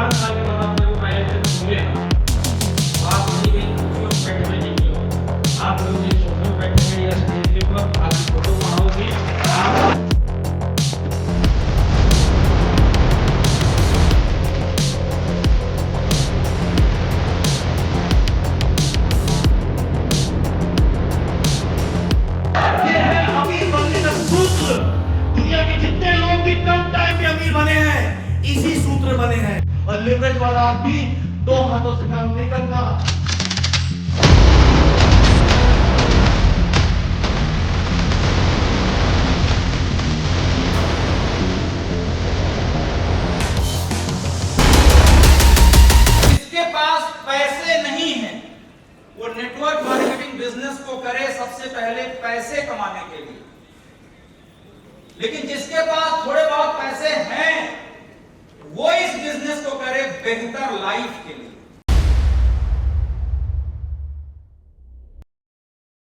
5 साल के बाद आप लोग आए थे तो बोले ना, आप नहीं गई कुछ बैठ में नहीं हो, आप लोग जिस सोफे पे बैठे हैं या स्टेज के ऊपर आप फोटो बनाओगे, आप ये है अमीर बनने का सूत्र। दुनिया के जितने लोग भी कम टाइम में अमीर बने हैं, इसी सूत्र बने हैं। और लिवरेज वाला आदमी दो हाथों से काम नहीं करता। जिसके पास पैसे नहीं हैं, वो नेटवर्क मार्केटिंग बिजनेस को करे सबसे पहले पैसे कमाने के लिए। लेकिन जिसके पास थोड़े बहुत पैसे हैं, वो इस बिजनेस को करे बेहतर लाइफ के लिए।